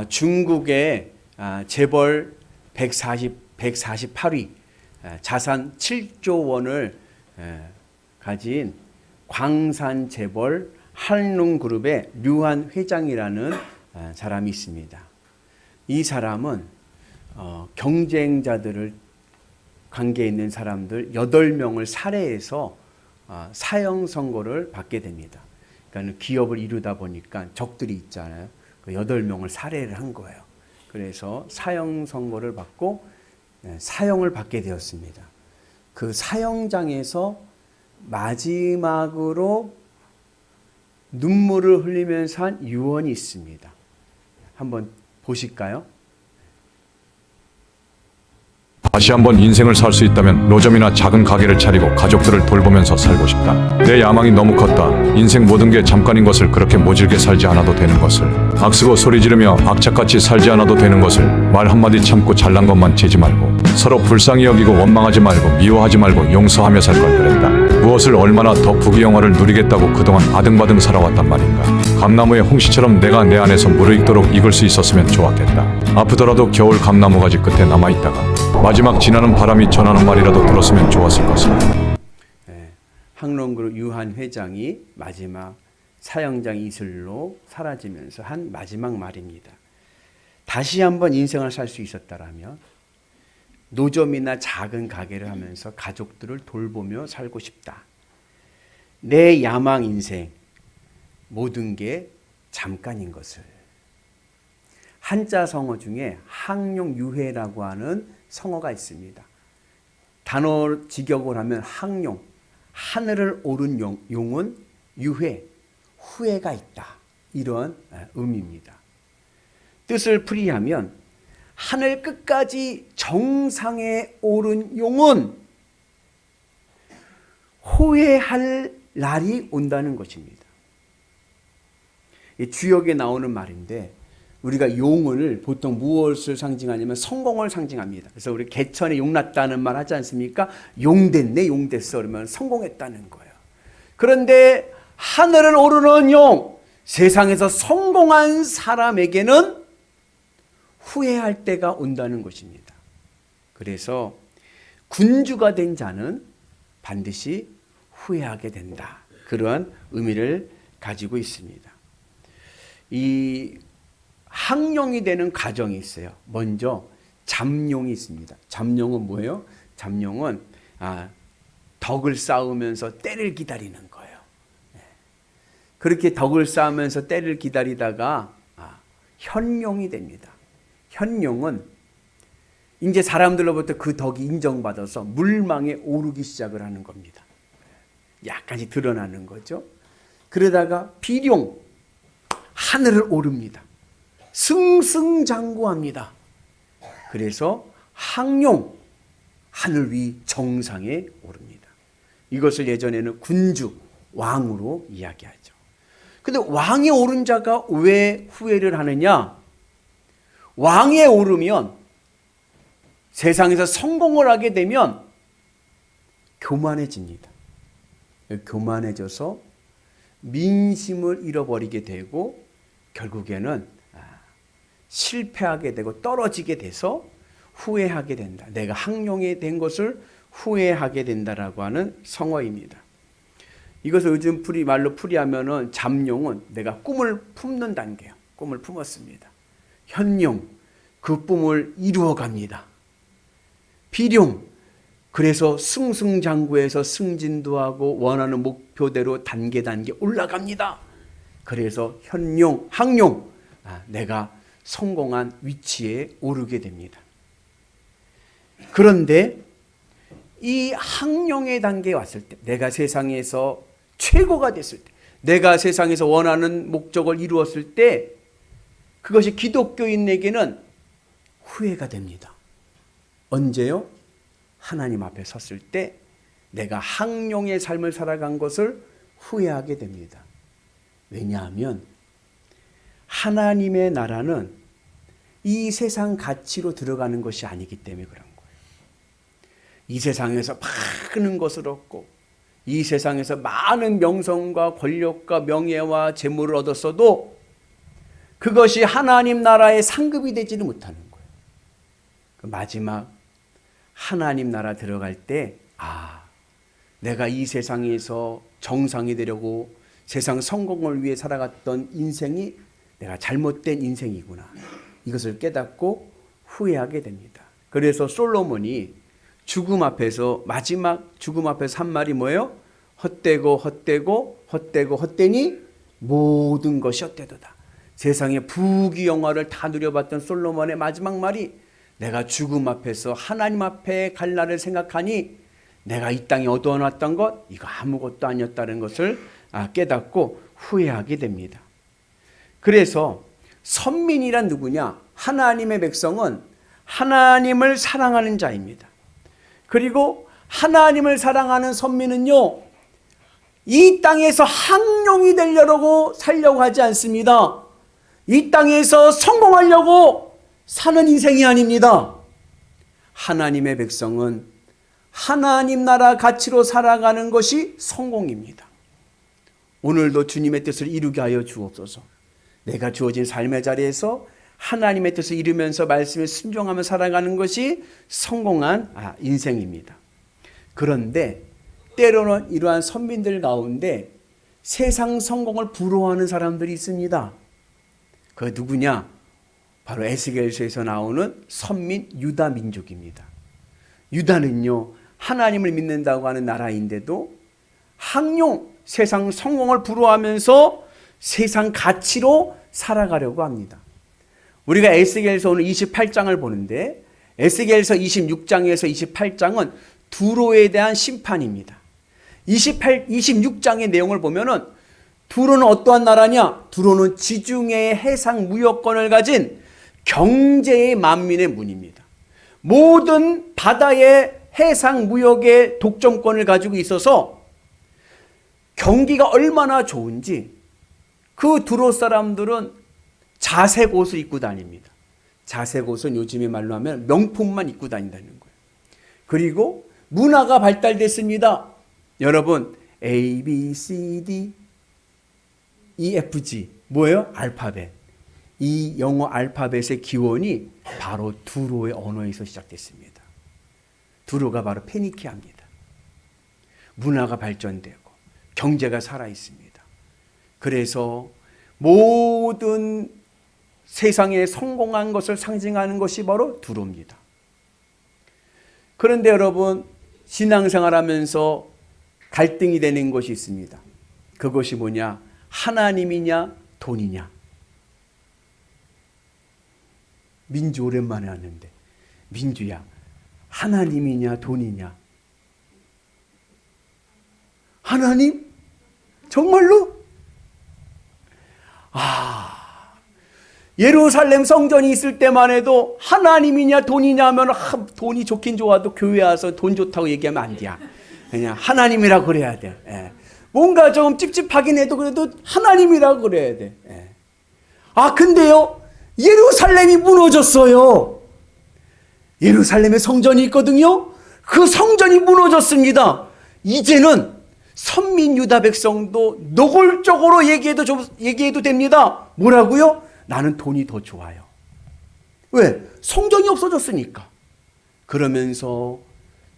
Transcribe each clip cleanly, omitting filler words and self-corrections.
중국의 재벌 148위, 자산 7조 원을 가진 광산 재벌 한룽그룹의 류한 회장이라는 사람이 있습니다. 이 사람은 경쟁자들을 관계에 있는 사람들 8명을 살해해서 사형 선고를 받게 됩니다. 그러니까 기업을 이루다 보니까 적들이 있잖아요. 그 8명을 살해를 한 거예요. 그래서 사형 선고를 받고 사형을 받게 되었습니다. 그 사형장에서 마지막으로 눈물을 흘리면서 한 유언이 있습니다. 한번 보실까요? 다시 한번 인생을 살 수 있다면 노점이나 작은 가게를 차리고 가족들을 돌보면서 살고 싶다. 내 야망이 너무 컸다. 인생 모든 게 잠깐인 것을, 그렇게 모질게 살지 않아도 되는 것을, 악쓰고 소리 지르며 악착같이 살지 않아도 되는 것을, 말 한마디 참고 잘난 것만 재지 말고 서로 불쌍히 여기고 원망하지 말고 미워하지 말고 용서하며 살 걸 그랬다. 무엇을 얼마나 더 부귀영화를 누리겠다고 그동안 아등바등 살아왔단 말인가. 감나무의 홍시처럼 내가 내 안에서 무르익도록 익을 수 있었으면 좋았겠다. 아프더라도 겨울 감나무 가지 끝에 남아있다가 마지막 지나는 바람이 전하는 말이라도 들었으면 좋았을 것을. 한룽그룹 유한 회장이 마지막 사형장 이슬로 사라지면서 한 마지막 말입니다. 다시 한번 인생을 살 수 있었다라면 노점이나 작은 가게를 하면서 가족들을 돌보며 살고 싶다. 내 야망 인생 모든 게 잠깐인 것을. 한자 성어 중에 항룡유해라고 하는 성어가 있습니다. 단어 직역을 하면 항룡, 하늘을 오른 용은 유해, 후회가 있다. 이런 의미입니다. 뜻을 풀이하면 하늘 끝까지 정상에 오른 용은 후회할 날이 온다는 것입니다. 주역에 나오는 말인데 우리가 용을 보통 무엇을 상징하냐면 성공을 상징합니다. 그래서 우리 개천에 용 났다는 말 하지 않습니까? 용 됐네, 용 됐어. 그러면 성공했다는 거예요. 그런데 하늘을 오르는 용, 세상에서 성공한 사람에게는 후회할 때가 온다는 것입니다. 그래서 군주가 된 자는 반드시 후회하게 된다. 그러한 의미를 가지고 있습니다. 이 항룡이 되는 과정이 있어요. 먼저 잠룡이 있습니다. 잠룡은 뭐예요? 잠룡은 덕을 쌓으면서 때를 기다리는 거예요. 그렇게 덕을 쌓으면서 때를 기다리다가 현룡이 됩니다. 현룡은 이제 사람들로부터 그 덕이 인정받아서 물망에 오르기 시작을 하는 겁니다. 약간씩 드러나는 거죠. 그러다가 비룡, 하늘을 오릅니다. 승승장구합니다. 그래서 항룡, 하늘 위 정상에 오릅니다. 이것을 예전에는 군주, 왕으로 이야기하죠. 근데 왕에 오른 자가 왜 후회를 하느냐? 왕에 오르면, 세상에서 성공을 하게 되면 교만해집니다. 교만해져서 민심을 잃어버리게 되고 결국에는 실패하게 되고 떨어지게 돼서 후회하게 된다. 내가 항룡이 된 것을 후회하게 된다라고 하는 성어입니다. 이것을 요즘 말로 풀이하면은 잠룡은 내가 꿈을 품는 단계예요. 꿈을 품었습니다. 현룡, 그 꿈을 이루어 갑니다. 비룡, 그래서 승승장구해서 승진도 하고 원하는 목표대로 단계 올라갑니다. 그래서 현룡, 항룡, 내가 성공한 위치에 오르게 됩니다. 그런데 이 항룡의 단계에 왔을 때, 내가 세상에서 최고가 됐을 때, 내가 세상에서 원하는 목적을 이루었을 때, 그것이 기독교인에게는 후회가 됩니다. 언제요? 하나님 앞에 섰을 때 내가 항룡의 삶을 살아간 것을 후회하게 됩니다. 왜냐하면 하나님의 나라는 이 세상 가치로 들어가는 것이 아니기 때문에 그런 거예요. 이 세상에서 많은 것을 얻고 이 세상에서 많은 명성과 권력과 명예와 재물을 얻었어도 그것이 하나님 나라의 상급이 되지는 못하는 거예요. 그 마지막 하나님 나라 들어갈 때, 내가 이 세상에서 정상이 되려고 세상 성공을 위해 살아갔던 인생이 내가 잘못된 인생이구나. 이것을 깨닫고 후회하게 됩니다. 그래서 솔로몬이 죽음 앞에서, 마지막 죽음 앞에서 한 말이 뭐예요? 헛되고 헛되고 헛되고 헛되니 모든 것이 헛되도다. 세상의 부귀영화를 다 누려봤던 솔로몬의 마지막 말이, 내가 죽음 앞에서 하나님 앞에 갈 날을 생각하니 내가 이 땅에 얻어놨던 것, 이거 아무것도 아니었다는 것을 깨닫고 후회하게 됩니다. 그래서 선민이란 누구냐? 하나님의 백성은 하나님을 사랑하는 자입니다. 그리고 하나님을 사랑하는 선민은요, 이 땅에서 항룡이 되려고 살려고 하지 않습니다. 이 땅에서 성공하려고 사는 인생이 아닙니다. 하나님의 백성은 하나님 나라 가치로 살아가는 것이 성공입니다. 오늘도 주님의 뜻을 이루게 하여 주옵소서. 내가 주어진 삶의 자리에서 하나님의 뜻을 이루면서 말씀에 순종하며 살아가는 것이 성공한 인생입니다. 그런데 때로는 이러한 선민들 가운데 세상 성공을 부러워하는 사람들이 있습니다. 그 누구냐? 바로 에스겔서에서 나오는 선민 유다 민족입니다. 유다는요, 하나님을 믿는다고 하는 나라인데도 항용, 세상 성공을 부러워하면서 세상 가치로 살아가려고 합니다. 우리가 에스겔서 오늘 28장을 보는데, 에스겔서 26장에서 28장은 두로에 대한 심판입니다. 26장의 내용을 보면은 두로는 어떠한 나라냐? 두로는 지중해의 해상 무역권을 가진 경제의 만민의 문입니다. 모든 바다의 해상 무역의 독점권을 가지고 있어서 경기가 얼마나 좋은지 그 두로 사람들은 자색 옷을 입고 다닙니다. 자색 옷은 요즘의 말로 하면 명품만 입고 다닌다는 거예요. 그리고 문화가 발달됐습니다. 여러분, A, B, C, D, E, F, G 뭐예요? 알파벳. 이 영어 알파벳의 기원이 바로 두로의 언어에서 시작됐습니다. 두로가 바로 페니키아입니다. 문화가 발전되고 경제가 살아있습니다. 그래서 모든 세상에 성공한 것을 상징하는 것이 바로 두로입니다. 그런데 여러분, 신앙생활하면서 갈등이 되는 것이 있습니다. 그것이 뭐냐? 하나님이냐 돈이냐. 민주 오랜만에 왔는데, 민주야, 하나님이냐 돈이냐? 하나님? 정말로? 예루살렘 성전이 있을 때만 해도 하나님이냐 돈이냐 하면 돈이 좋긴 좋아도 교회 와서 돈 좋다고 얘기하면 안 돼. 그냥 하나님이라고 그래야 돼. 예. 뭔가 좀 찝찝하긴 해도 그래도 하나님이라고 그래야 돼. 예. 근데요, 예루살렘이 무너졌어요. 예루살렘에 성전이 있거든요. 그 성전이 무너졌습니다. 이제는 선민 유다 백성도 노골적으로 얘기해도 됩니다. 뭐라고요? 나는 돈이 더 좋아요. 왜? 성전이 없어졌으니까. 그러면서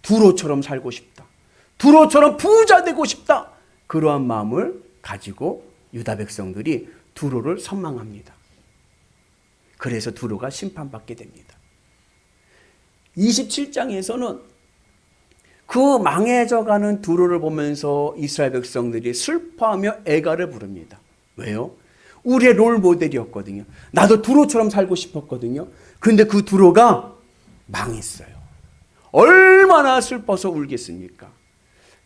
두로처럼 살고 싶다. 두로처럼 부자 되고 싶다. 그러한 마음을 가지고 유다 백성들이 두로를 선망합니다. 그래서 두로가 심판받게 됩니다. 27장에서는 그 망해져가는 두로를 보면서 이스라엘 백성들이 슬퍼하며 애가를 부릅니다. 왜요? 우리의 롤 모델이었거든요. 나도 두로처럼 살고 싶었거든요. 근데 그 두로가 망했어요. 얼마나 슬퍼서 울겠습니까?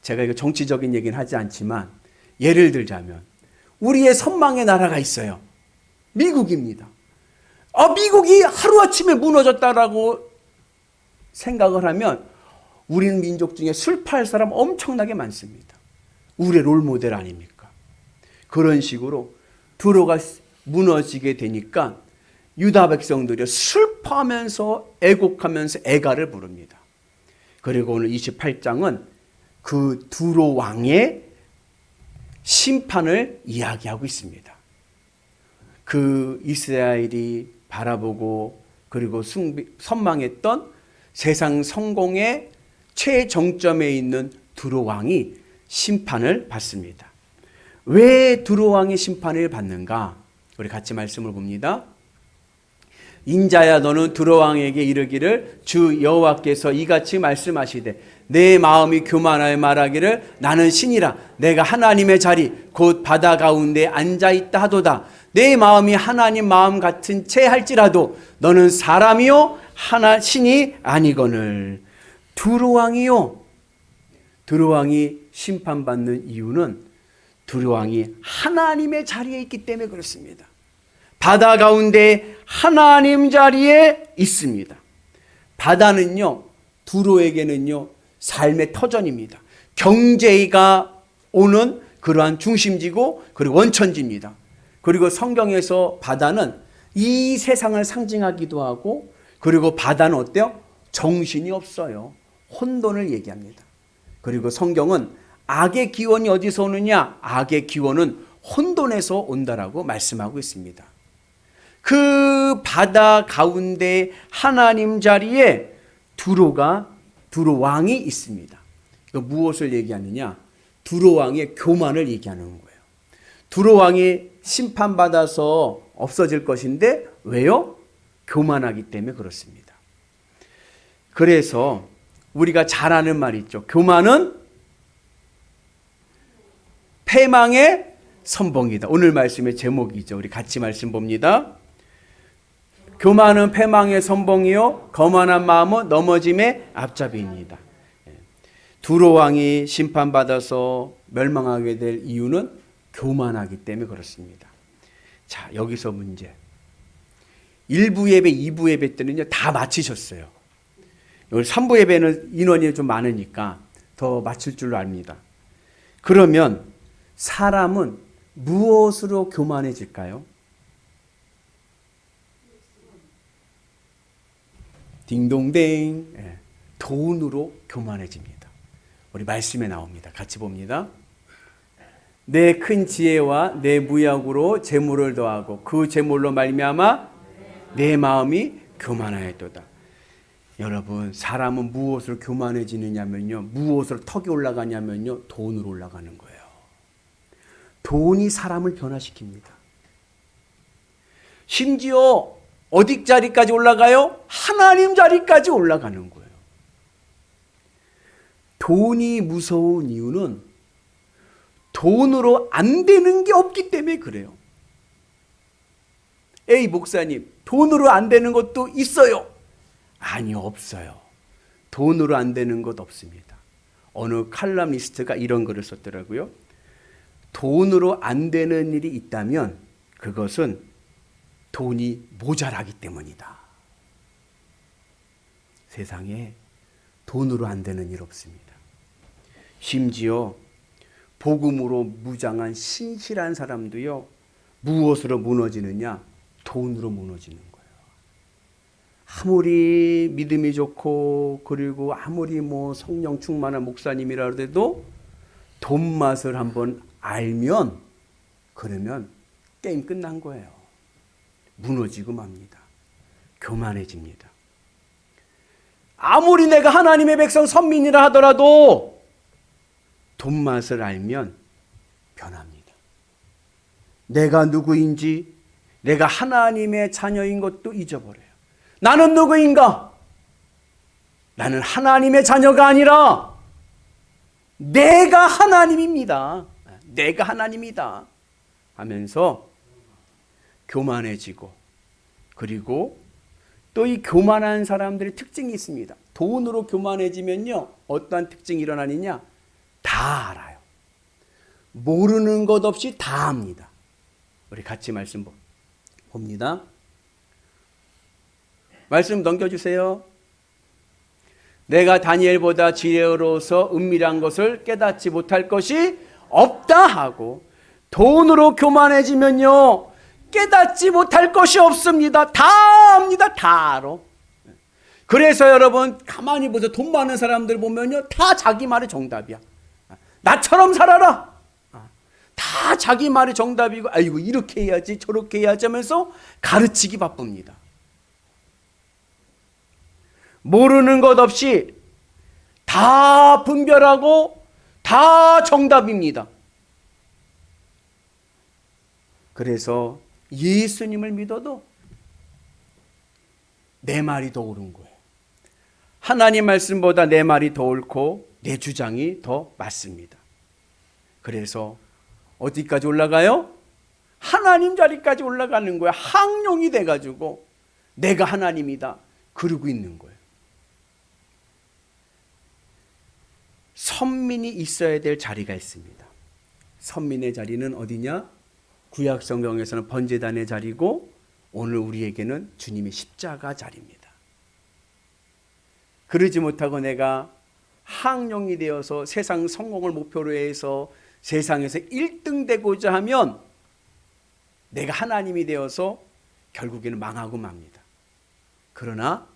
제가 이거 정치적인 얘기는 하지 않지만 예를 들자면 우리의 선망의 나라가 있어요. 미국입니다. 미국이 하루아침에 무너졌다라고 생각을 하면 우리는 민족 중에 슬퍼할 사람 엄청나게 많습니다. 우리의 롤 모델 아닙니까? 그런 식으로 두로가 무너지게 되니까 유다 백성들이 슬퍼하면서 애곡하면서 애가를 부릅니다. 그리고 오늘 28장은 그 두로 왕의 심판을 이야기하고 있습니다. 그 이스라엘이 바라보고 그리고 선망했던 세상 성공의 최정점에 있는 두로 왕이 심판을 받습니다. 왜 두로 왕이 심판을 받는가? 우리 같이 말씀을 봅니다. 인자야 너는 두로 왕에게 이르기를 주 여호와께서 이같이 말씀하시되 내 마음이 교만하여 말하기를 나는 신이라 내가 하나님의 자리 곧 바다 가운데 앉아있다 하도다. 내 마음이 하나님 마음 같은 채 할지라도 너는 사람이요 하나 신이 아니거늘. 두로 왕이요. 두로 왕이 심판받는 이유는 두로 왕이 하나님의 자리에 있기 때문에 그렇습니다. 바다 가운데 하나님 자리에 있습니다. 바다는요, 두로에게는요, 삶의 터전입니다. 경제가 오는 그러한 중심지고 그리고 원천지입니다. 그리고 성경에서 바다는 이 세상을 상징하기도 하고 그리고 바다는 어때요? 정신이 없어요. 혼돈을 얘기합니다. 그리고 성경은 악의 기원이 어디서 오느냐? 악의 기원은 혼돈에서 온다라고 말씀하고 있습니다. 그 바다 가운데 하나님 자리에 두로 왕이 있습니다. 이거 무엇을 얘기하느냐? 두로 왕의 교만을 얘기하는 거예요. 두로 왕이 심판받아서 없어질 것인데 왜요? 교만하기 때문에 그렇습니다. 그래서 우리가 잘 아는 말이 있죠. 교만은 패망의 선봉이다. 오늘 말씀의 제목이죠. 우리 같이 말씀 봅니다. 교만은 패망의 선봉이요 거만한 마음은 넘어짐의 앞잡이입니다. 두로 왕이 심판받아서 멸망하게 될 이유는 교만하기 때문에 그렇습니다. 자, 여기서 문제. 1부 예배, 2부 예배 때는요 다 마치셨어요. 여기 3부 예배는 인원이 좀 많으니까 더 마칠 줄로 압니다. 그러면 사람은 무엇으로 교만해질까요? 딩동댕. 돈으로 교만해집니다. 우리 말씀에 나옵니다. 같이 봅니다. 내 큰 지혜와 내 무약으로 재물을 더하고 그 재물로 말미암아 내 마음이 교만하였도다. 여러분, 사람은 무엇으로 교만해지느냐면요, 무엇으로 턱이 올라가냐면요, 돈으로 올라가는 거예요. 돈이 사람을 변화시킵니다. 심지어 어디 자리까지 올라가요? 하나님 자리까지 올라가는 거예요. 돈이 무서운 이유는 돈으로 안 되는 게 없기 때문에 그래요. 에이 목사님, 돈으로 안 되는 것도 있어요. 아니요, 없어요. 돈으로 안 되는 것 없습니다. 어느 칼럼니스트가 이런 글을 썼더라고요. 돈으로 안 되는 일이 있다면 그것은 돈이 모자라기 때문이다. 세상에 돈으로 안 되는 일 없습니다. 심지어 복음으로 무장한 신실한 사람도요, 무엇으로 무너지느냐? 돈으로 무너지는 거예요. 아무리 믿음이 좋고 그리고 아무리 성령 충만한 목사님이라 해도 돈 맛을 한번 알면 그러면 게임 끝난 거예요. 무너지고 맙니다. 교만해집니다. 아무리 내가 하나님의 백성 선민이라 하더라도 돈 맛을 알면 변합니다. 내가 누구인지, 내가 하나님의 자녀인 것도 잊어버려요. 나는 누구인가? 나는 하나님의 자녀가 아니라 내가 하나님입니다. 내가 하나님이다 하면서 교만해지고, 그리고 또 이 교만한 사람들의 특징이 있습니다. 돈으로 교만해지면요, 어떠한 특징이 일어나느냐? 다 알아요. 모르는 것 없이 다 압니다. 우리 같이 말씀 봅니다. 말씀 넘겨주세요. 내가 다니엘보다 지혜로워서 은밀한 것을 깨닫지 못할 것이 없다 하고, 돈으로 교만해지면요, 깨닫지 못할 것이 없습니다. 다 압니다. 다 알아. 그래서 여러분 가만히 보세요. 돈 많은 사람들 보면요, 다 자기 말이 정답이야. 나처럼 살아라. 다 자기 말이 정답이고 아이고 이렇게 해야지 저렇게 해야지 하면서 가르치기 바쁩니다. 모르는 것 없이 다 분별하고 다 정답입니다. 그래서 예수님을 믿어도 내 말이 더 옳은 거예요. 하나님 말씀보다 내 말이 더 옳고 내 주장이 더 맞습니다. 그래서 어디까지 올라가요? 하나님 자리까지 올라가는 거야. 항룡이 돼가지고 내가 하나님이다 그러고 있는 거예요. 선민이 있어야 될 자리가 있습니다. 선민의 자리는 어디냐? 구약 성경에서는 번제단의 자리고 오늘 우리에게는 주님의 십자가 자리입니다. 그러지 못하고 내가 항룡이 되어서 세상 성공을 목표로 해서 세상에서 1등 되고자 하면 내가 하나님이 되어서 결국에는 망하고 맙니다. 그러나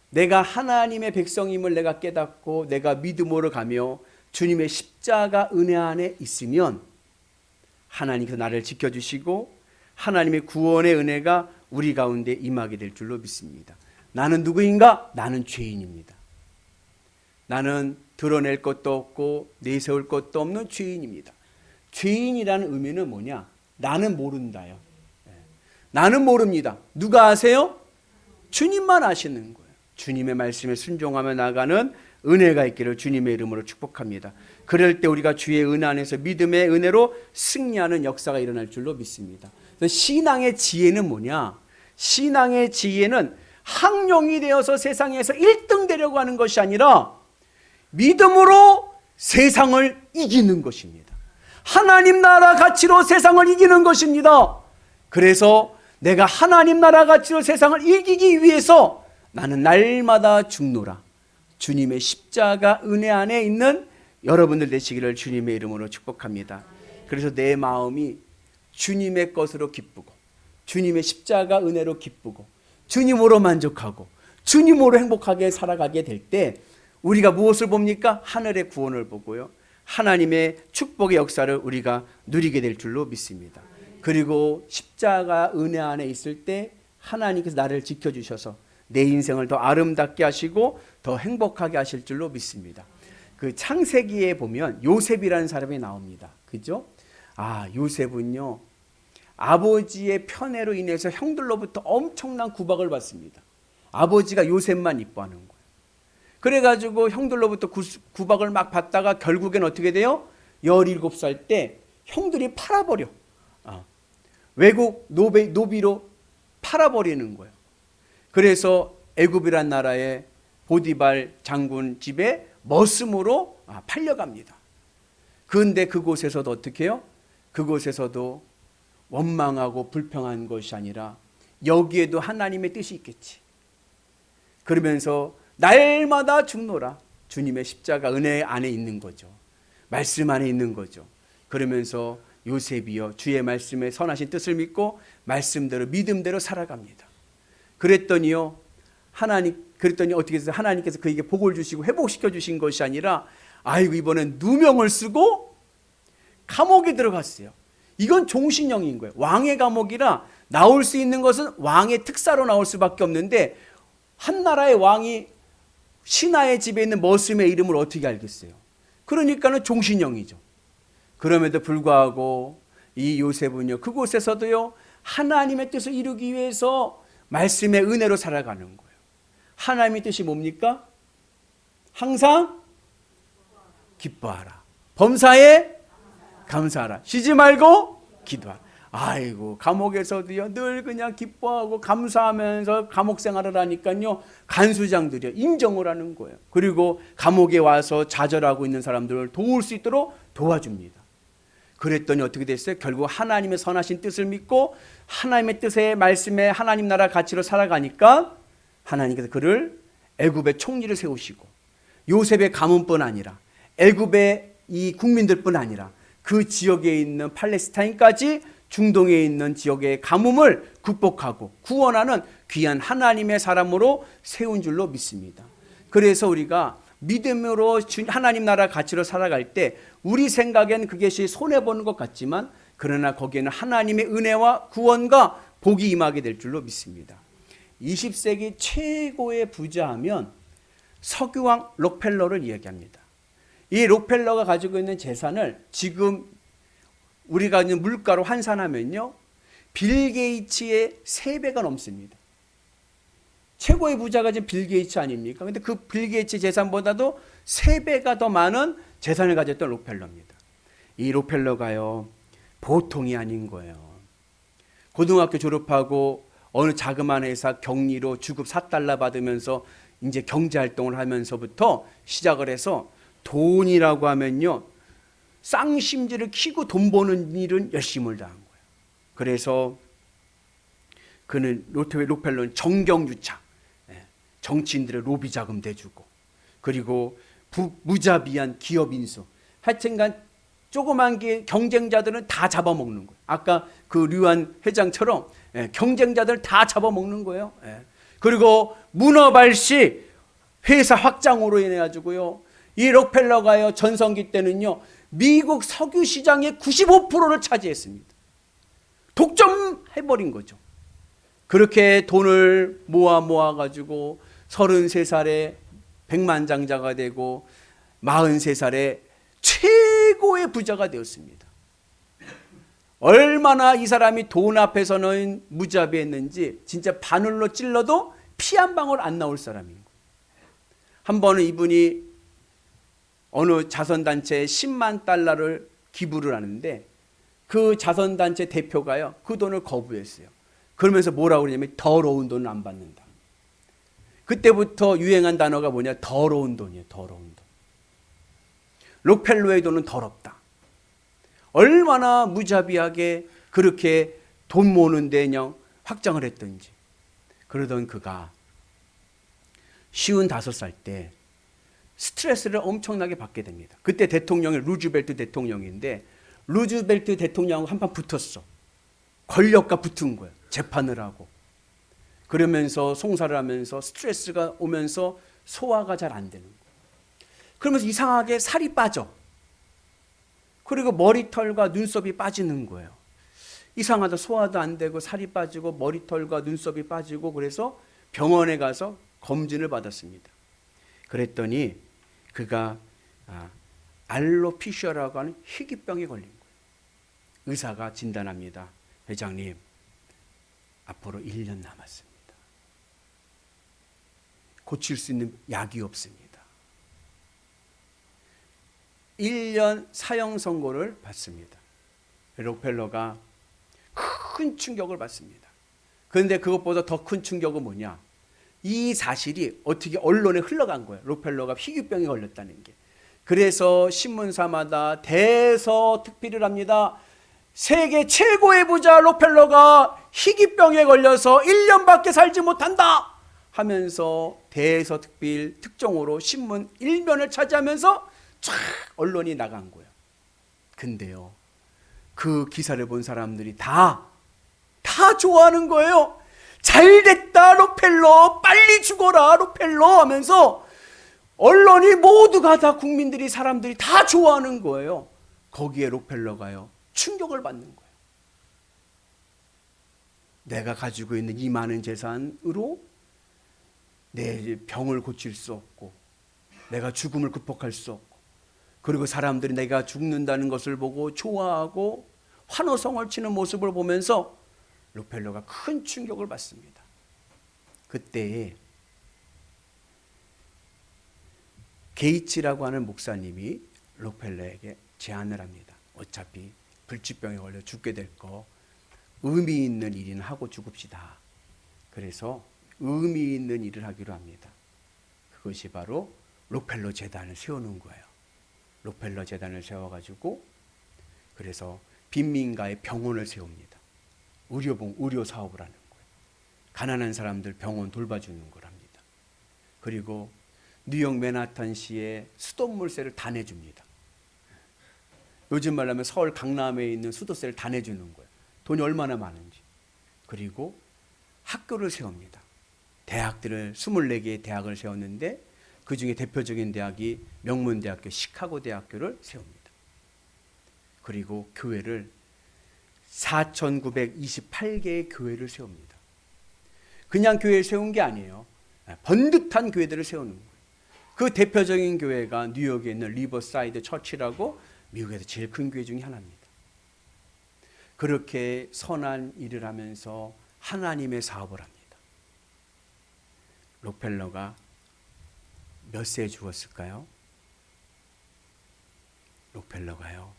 내가 하나님의 백성임을 내가 깨닫고 내가 믿음으로 가며 주님의 십자가 은혜 안에 있으면 하나님께서 나를 지켜주시고 하나님의 구원의 은혜가 우리 가운데 임하게 될 줄로 믿습니다. 나는 누구인가? 나는 죄인입니다. 나는 드러낼 것도 없고 내세울 것도 없는 죄인입니다. 죄인이라는 의미는 뭐냐? 나는 모른다요. 나는 모릅니다. 누가 아세요? 주님만 아시는 거예요. 주님의 말씀에 순종하며 나가는 은혜가 있기를 주님의 이름으로 축복합니다. 그럴 때 우리가 주의 은혜 안에서 믿음의 은혜로 승리하는 역사가 일어날 줄로 믿습니다. 신앙의 지혜는 뭐냐? 신앙의 지혜는 항룡이 되어서 세상에서 1등 되려고 하는 것이 아니라 믿음으로 세상을 이기는 것입니다. 하나님 나라 가치로 세상을 이기는 것입니다. 그래서 내가 하나님 나라 가치로 세상을 이기기 위해서 나는 날마다 죽노라. 주님의 십자가 은혜 안에 있는 여러분들 되시기를 주님의 이름으로 축복합니다. 그래서 내 마음이 주님의 것으로 기쁘고 주님의 십자가 은혜로 기쁘고 주님으로 만족하고 주님으로 행복하게 살아가게 될 때 우리가 무엇을 봅니까? 하늘의 구원을 보고요. 하나님의 축복의 역사를 우리가 누리게 될 줄로 믿습니다. 그리고 십자가 은혜 안에 있을 때 하나님께서 나를 지켜주셔서 내 인생을 더 아름답게 하시고 더 행복하게 하실 줄로 믿습니다. 그 창세기에 보면 요셉이라는 사람이 나옵니다. 그죠? 요셉은요, 아버지의 편애로 인해서 형들로부터 엄청난 구박을 받습니다. 아버지가 요셉만 이뻐하는 거예요. 그래가지고 형들로부터 구박을 막 받다가 결국엔 어떻게 돼요? 17살 때 형들이 팔아버려. 외국 노비로 팔아버리는 거예요. 그래서 애굽이란 나라의 보디발 장군 집에 머슴으로 팔려갑니다. 그런데 그곳에서도 어떻게 해요? 그곳에서도 원망하고 불평한 것이 아니라 여기에도 하나님의 뜻이 있겠지. 그러면서 날마다 죽노라. 주님의 십자가 은혜 안에 있는 거죠. 말씀 안에 있는 거죠. 그러면서 요셉이여 주의 말씀에 선하신 뜻을 믿고 말씀대로 믿음대로 살아갑니다. 그랬더니요, 그랬더니 어떻게 해서 하나님께서 그에게 복을 주시고 회복시켜 주신 것이 아니라 이번엔 누명을 쓰고 감옥에 들어갔어요. 이건 종신형인 거예요. 왕의 감옥이라 나올 수 있는 것은 왕의 특사로 나올 수밖에 없는데 한 나라의 왕이 신하의 집에 있는 머슴의 이름을 어떻게 알겠어요? 그러니까는 종신형이죠. 그럼에도 불구하고 이 요셉은요, 그곳에서도요, 하나님의 뜻을 이루기 위해서 말씀의 은혜로 살아가는 거예요. 하나님의 뜻이 뭡니까? 항상 기뻐하라. 범사에 감사하라. 쉬지 말고 기도하라. 감옥에서도요, 늘 그냥 기뻐하고 감사하면서 감옥 생활을 하니까요, 간수장들이 인정을 하는 거예요. 그리고 감옥에 와서 좌절하고 있는 사람들을 도울 수 있도록 도와줍니다. 그랬더니 어떻게 됐어요? 결국 하나님의 선하신 뜻을 믿고 하나님의 뜻의 말씀에 하나님 나라 가치로 살아가니까 하나님께서 그를 애굽의 총리를 세우시고 요셉의 가문뿐 아니라 애굽의 이 국민들뿐 아니라 그 지역에 있는 팔레스타인까지 중동에 있는 지역의 가뭄을 극복하고 구원하는 귀한 하나님의 사람으로 세운 줄로 믿습니다. 그래서 우리가 믿음으로 하나님 나라 가치로 살아갈 때 우리 생각엔 그것이 손해보는 것 같지만 그러나 거기에는 하나님의 은혜와 구원과 복이 임하게 될 줄로 믿습니다. 20세기 최고의 부자하면 석유왕 록펠러를 이야기합니다. 이 록펠러가 가지고 있는 재산을 지금 우리가 있는 물가로 환산하면요, 빌 게이츠의 3배가 넘습니다. 최고의 부자가 지금 빌 게이츠 아닙니까? 그런데 그 빌 게이츠 재산보다도 3배가 더 많은 재산을 가졌던 록펠러입니다. 이 록펠러가요, 보통이 아닌 거예요. 고등학교 졸업하고 어느 자그마한 회사 격리로 주급 $4 받으면서 이제 경제활동을 하면서부터 시작을 해서 돈이라고 하면요, 쌍심지를 키고 돈 버는 일은 열심을 다한 거예요. 그래서 그는 록펠러는 정경유착, 정치인들의 로비 자금 대주고, 그리고 무자비한 기업 인수, 하여튼간 조그만 게 경쟁자들은 다 잡아먹는 거예요. 아까 그 류한 회장처럼 경쟁자들 다 잡아먹는 거예요. 그리고 문어발식 회사 확장으로 인해 가지고요, 이 록펠러가요, 전성기 때는요, 미국 석유 시장의 95%를 차지했습니다. 독점해버린 거죠. 그렇게 돈을 모아 가지고 33살에 백만장자가 되고 43살에 최고의 부자가 되었습니다. 얼마나 이 사람이 돈 앞에서는 무자비했는지 진짜 바늘로 찔러도 피 한 방울 안 나올 사람인 거예요. 한 번은 이분이 어느 자선단체에 $100,000를 기부를 하는데 그 자선단체 대표가요, 그 돈을 거부했어요. 그러면서 뭐라고 그러냐면 더러운 돈은 안 받는다. 그때부터 유행한 단어가 뭐냐, 더러운 돈이에요. 더러운 돈. 록펠러의 돈은 더럽다. 얼마나 무자비하게 그렇게 돈 모으는데 그냥 확장을 했던지. 그러던 그가 55살 때 스트레스를 엄청나게 받게 됩니다. 그때 대통령이 루즈벨트 대통령인데 루즈벨트 대통령하고 한판 붙었어. 권력과 붙은 거예요. 재판을 하고. 그러면서 송사를 하면서 스트레스가 오면서 소화가 잘 안 되는 거예요. 그러면서 이상하게 살이 빠져. 그리고 머리털과 눈썹이 빠지는 거예요. 이상하다. 소화도 안 되고 살이 빠지고 머리털과 눈썹이 빠지고, 그래서 병원에 가서 검진을 받았습니다. 그랬더니 그가 알로피시아라고 하는 희귀병에 걸린 거예요. 의사가 진단합니다. 회장님, 앞으로 1년 남았습니다. 고칠 수 있는 약이 없습니다. 1년 사형 선고를 받습니다. 록펠러가 큰 충격을 받습니다. 그런데 그것보다 더 큰 충격은 뭐냐? 이 사실이 어떻게 언론에 흘러간 거예요. 록펠러가 희귀병에 걸렸다는 게. 그래서 신문사마다 대서특필을 합니다. 세계 최고의 부자 록펠러가 희귀병에 걸려서 1년밖에 살지 못한다 하면서 대서특필 특종으로 신문 1면을 차지하면서 쫙 언론이 나간 거예요. 근데요, 그 기사를 본 사람들이 다 좋아하는 거예요. 잘됐다 록펠러, 빨리 죽어라 록펠러 하면서 언론이 모두가 다, 국민들이, 사람들이 다 좋아하는 거예요. 거기에 록펠러가요, 충격을 받는 거예요. 내가 가지고 있는 이 많은 재산으로 내 병을 고칠 수 없고, 내가 죽음을 극복할 수 없고, 그리고 사람들이 내가 죽는다는 것을 보고 좋아하고 환호성을 치는 모습을 보면서 록펠러가 큰 충격을 받습니다. 그때 게이츠라고 하는 목사님이 록펠러에게 제안을 합니다. 어차피 불치병에 걸려 죽게 될 거 의미 있는 일이나 하고 죽읍시다. 그래서 의미 있는 일을 하기로 합니다. 그것이 바로 록펠러 재단을 세우는 거예요. 록펠러 재단을 세워가지고 그래서 빈민가에 병원을 세웁니다. 의료 사업을 하는 거예요. 가난한 사람들 병원 돌봐주는 거랍니다. 그리고 뉴욕 맨하탄시에 수돗물세를 다 내줍니다. 요즘 말로 하면 서울 강남에 있는 수도세를 다 내주는 거예요. 돈이 얼마나 많은지. 그리고 학교를 세웁니다. 대학들을 24개의 대학을 세웠는데 그 중에 대표적인 대학이 명문대학교 시카고 대학교를 세웁니다. 그리고 교회를 4,928개의 교회를 세웁니다. 그냥 교회를 세운 게 아니에요. 번듯한 교회들을 세우는 거예요. 그 대표적인 교회가 뉴욕에 있는 리버사이드 처치라고 미국에서 제일 큰 교회 중에 하나입니다. 그렇게 선한 일을 하면서 하나님의 사업을 합니다. 록펠러가 몇 세에 죽었을까요? 록펠러가요,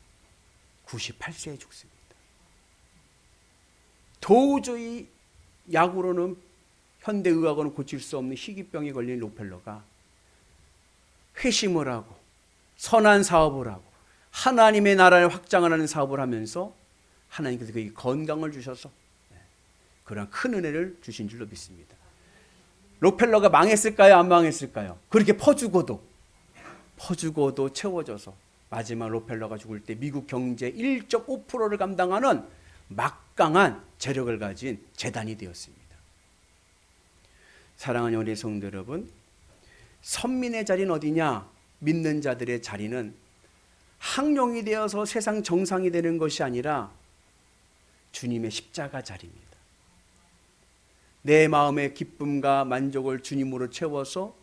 98세에 죽습니다. 도저히 약으로는, 현대의학으로는 고칠 수 없는 희귀병에 걸린 록펠러가 회심을 하고 선한 사업을 하고 하나님의 나라를 확장을 하는 사업을 하면서 하나님께서 그에게 건강을 주셔서 그런 큰 은혜를 주신 줄로 믿습니다. 록펠러가 망했을까요? 안 망했을까요? 그렇게 퍼주고도 채워져서 마지막 록펠러가 죽을 때 미국 경제 1.5%를 감당하는 막강한 재력을 가진 재단이 되었습니다. 사랑하는 우리 성도 여러분, 선민의 자리는 어디냐? 믿는 자들의 자리는 항룡이 되어서 세상 정상이 되는 것이 아니라 주님의 십자가 자리입니다. 내 마음의 기쁨과 만족을 주님으로 채워서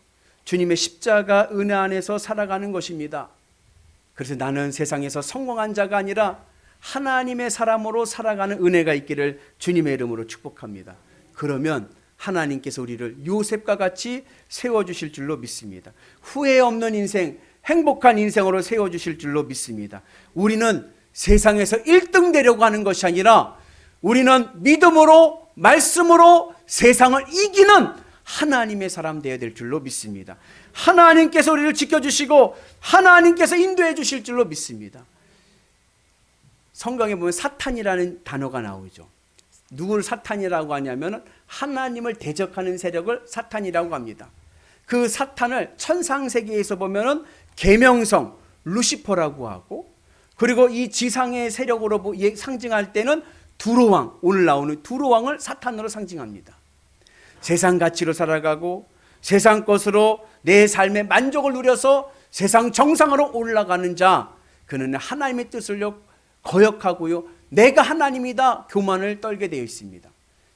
주님의 십자가 은혜 안에서 살아가는 것입니다. 그래서 나는 세상에서 성공한 자가 아니라 하나님의 사람으로 살아가는 은혜가 있기를 주님의 이름으로 축복합니다. 그러면 하나님께서 우리를 요셉과 같이 세워주실 줄로 믿습니다. 후회 없는 인생, 행복한 인생으로 세워주실 줄로 믿습니다. 우리는 세상에서 1등 되려고 하는 것이 아니라 우리는 믿음으로, 말씀으로 세상을 이기는 하나님의 사람 되어야 될 줄로 믿습니다. 하나님께서 우리를 지켜주시고 하나님께서 인도해 주실 줄로 믿습니다. 성경에 보면 사탄이라는 단어가 나오죠. 누구를 사탄이라고 하냐면 하나님을 대적하는 세력을 사탄이라고 합니다. 그 사탄을 천상세계에서 보면 계명성 루시퍼라고 하고, 그리고 이 지상의 세력으로 상징할 때는 두로왕, 오늘 나오는 두로왕을 사탄으로 상징합니다. 세상 가치로 살아가고 세상 것으로 내 삶의 만족을 누려서 세상 정상으로 올라가는 자, 그는 하나님의 뜻을 거역하고요, 내가 하나님이다 교만을 떨게 되어 있습니다.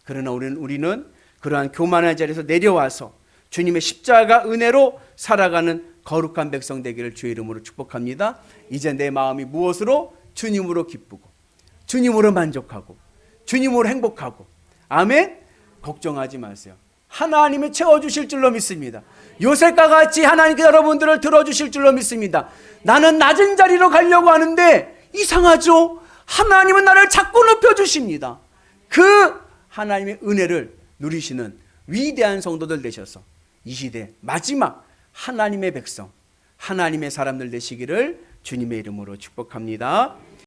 그러나 우리는 그러한 교만의 자리에서 내려와서 주님의 십자가 은혜로 살아가는 거룩한 백성 되기를 주의 이름으로 축복합니다. 이제 내 마음이 무엇으로? 주님으로 기쁘고 주님으로 만족하고 주님으로 행복하고, 아멘. 걱정하지 마세요. 하나님이 채워주실 줄로 믿습니다. 요셉과 같이 하나님께서 여러분들을 들어주실 줄로 믿습니다. 나는 낮은 자리로 가려고 하는데 이상하죠? 하나님은 나를 자꾸 높여주십니다. 그 하나님의 은혜를 누리시는 위대한 성도들 되셔서 이 시대 마지막 하나님의 백성, 하나님의 사람들 되시기를 주님의 이름으로 축복합니다.